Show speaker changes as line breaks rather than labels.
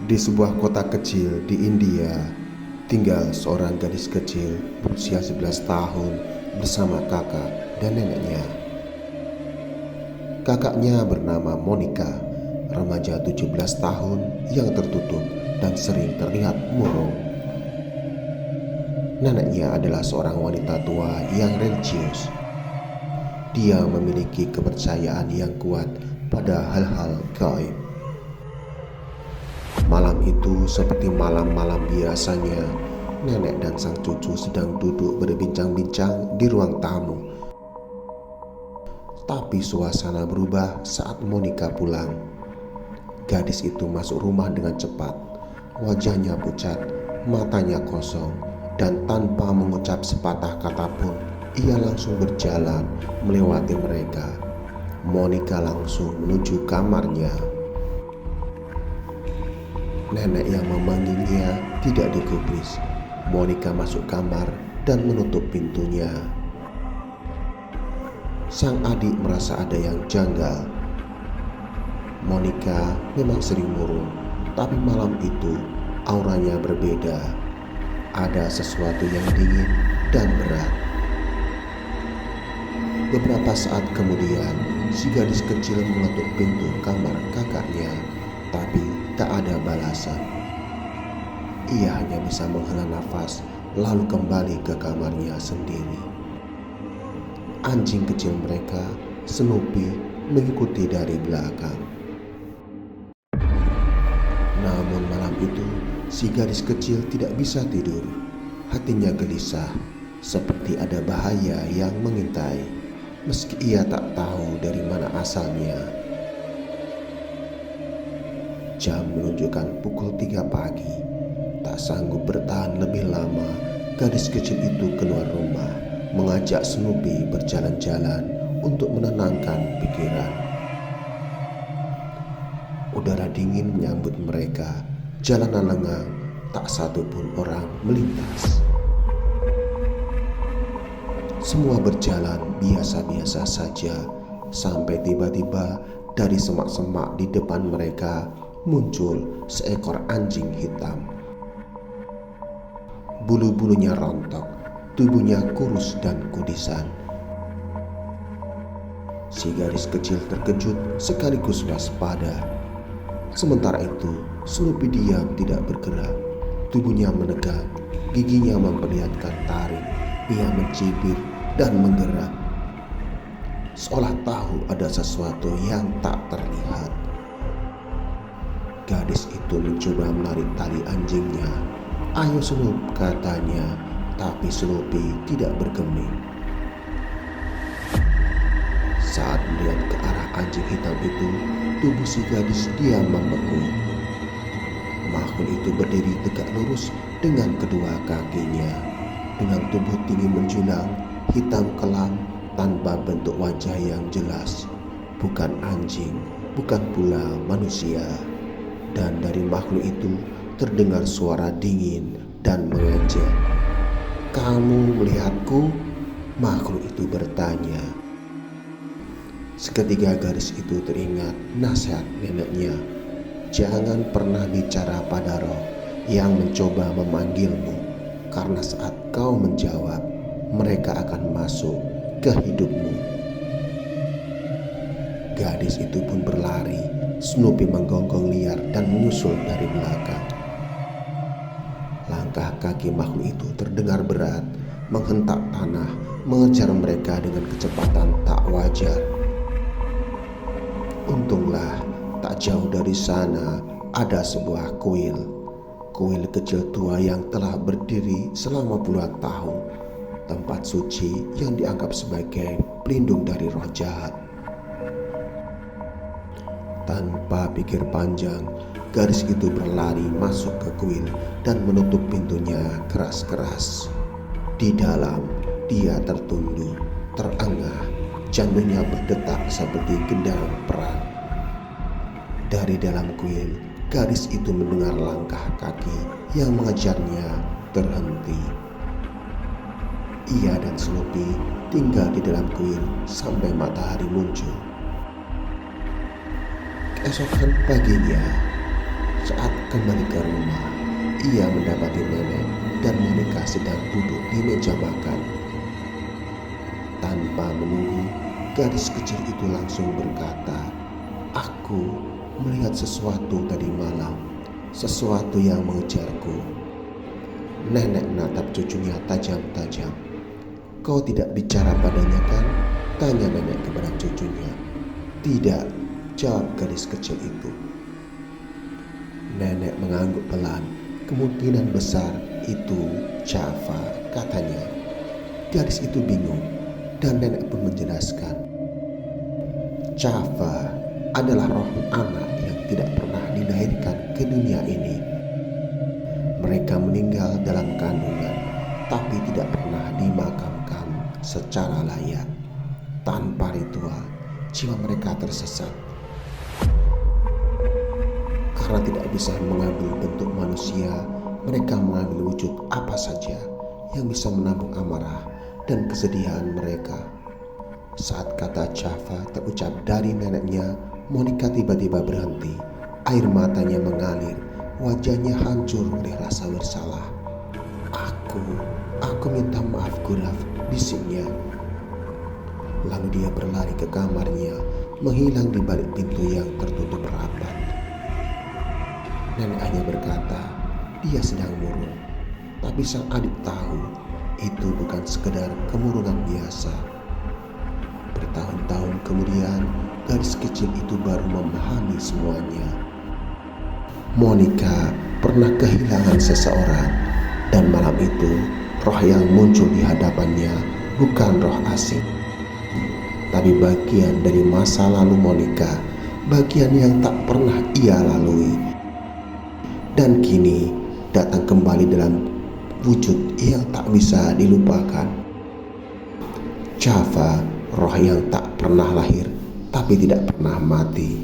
Di sebuah kota kecil di India, tinggal seorang gadis kecil berusia 11 tahun bersama kakak dan neneknya. Kakaknya bernama Monica, remaja 17 tahun yang tertutup dan sering terlihat murung. Neneknya adalah seorang wanita tua yang religius. Dia memiliki kepercayaan yang kuat pada hal-hal gaib. Malam itu seperti malam-malam biasanya, nenek dan sang cucu sedang duduk berbincang-bincang di ruang tamu. Tapi suasana berubah saat Monica pulang. Gadis itu masuk rumah dengan cepat. Wajahnya pucat, matanya kosong, dan tanpa mengucap sepatah kata pun, ia langsung berjalan melewati mereka. Monica langsung menuju kamarnya. Nenek yang memanggilnya tidak digubris. Monica masuk kamar dan menutup pintunya. Sang adik merasa ada yang janggal. Monica memang sering murung, tapi malam itu auranya berbeda. Ada sesuatu yang dingin dan berat. Beberapa saat kemudian, si gadis kecil mengetuk pintu kamar kakaknya, tapi tak ada balasan. Ia hanya bisa menghela nafas lalu kembali ke kamarnya sendiri. Anjing kecil mereka, Snoopy, mengikuti dari belakang. Namun malam itu, si gadis kecil tidak bisa tidur. Hatinya gelisah, seperti ada bahaya yang mengintai, meski ia tak tahu dari mana asalnya. Jam menunjukkan pukul 3 pagi. Tak sanggup bertahan lebih lama, gadis kecil itu keluar rumah, mengajak Snoopy berjalan-jalan untuk menenangkan pikiran. Udara dingin menyambut mereka. Jalanan lengang, tak satu pun orang melintas. Semua berjalan biasa-biasa saja, sampai tiba-tiba dari semak-semak di depan mereka muncul seekor anjing hitam. Bulu-bulunya rontok, tubuhnya kurus dan kudisan. Si gadis kecil terkejut sekaligus waspada. Sementara itu, Snoopy diam tidak bergerak. Tubuhnya menegak, giginya memperlihatkan taring. Ia mencibir dan menggerak, seolah tahu ada sesuatu yang tak terlihat. Gadis itu mencoba menarik tali anjingnya. "Ayo Snoop," katanya, tapi Snoopy tidak bergeming. Saat melihat ke arah anjing hitam itu, tubuh si gadis diam membeku. Makhluk itu berdiri tegak lurus dengan kedua kakinya, dengan tubuh tinggi menjulang, hitam kelam, tanpa bentuk wajah yang jelas. Bukan anjing, bukan pula manusia. Dan dari makhluk itu terdengar suara dingin dan mengejek. "Kamu melihatku?" makhluk itu bertanya. Seketika gadis itu teringat nasihat neneknya. Jangan pernah bicara pada roh yang mencoba memanggilmu, karena saat kau menjawab, mereka akan masuk ke hidupmu. Gadis itu pun berlari. Snoopy menggonggong liar dan menyusul dari belakang. Langkah kaki makhluk itu terdengar berat, menghentak tanah, mengejar mereka dengan kecepatan tak wajar. Untunglah tak jauh dari sana ada sebuah kuil. Kuil kecil tua yang telah berdiri selama puluhan tahun. Tempat suci yang dianggap sebagai pelindung dari roh jahat. Tanpa pikir panjang, gadis itu berlari masuk ke kuil dan menutup pintunya keras-keras. Di dalam, dia tertunduk, terengah, jantungnya berdetak seperti gendang perang. Dari dalam kuil, gadis itu mendengar langkah kaki yang mengejarnya terhenti. Ia dan Snoopy tinggal di dalam kuil sampai matahari muncul. Keesokan paginya, Saat kembali ke rumah, ia mendapati nenek dan Monica sedang duduk di meja makan. Tanpa menunggu, gadis kecil itu langsung berkata, "Aku melihat sesuatu tadi malam, sesuatu yang mengejarku." Nenek menatap cucunya tajam-tajam. "Kau tidak bicara padanya kan?" tanya nenek kepada cucunya. "Tidak," jawab gadis kecil itu. Nenek mengangguk pelan. "Kemungkinan besar itu Java," katanya. Gadis itu bingung dan nenek pun menjelaskan. Java adalah roh anak yang tidak pernah dilahirkan ke dunia ini. Mereka meninggal dalam kandungan, tapi tidak pernah dimakamkan secara layak. Tanpa ritual, jiwa mereka tersesat. Karena tidak bisa mengambil bentuk manusia, mereka mengambil wujud apa saja yang bisa menampung amarah dan kesedihan mereka. Saat kata Java terucap dari neneknya, Monica tiba-tiba berhenti. Air matanya mengalir, wajahnya hancur oleh rasa bersalah. Aku minta maaf Guraf," bisiknya. Lalu dia berlari ke kamarnya, menghilang di balik pintu yang tertutup rapat. Nenek hanya berkata, dia sedang murung. Tapi sang adik tahu itu bukan sekedar kemurungan biasa. Bertahun-tahun kemudian, gadis kecil itu baru memahami semuanya. Monica pernah kehilangan seseorang, dan malam itu roh yang muncul di hadapannya bukan roh asing, tapi bagian dari masa lalu Monica, bagian yang tak pernah ia lalui. Dan kini datang kembali dalam wujud yang tak bisa dilupakan. Java, roh yang tak pernah lahir tapi tidak pernah mati.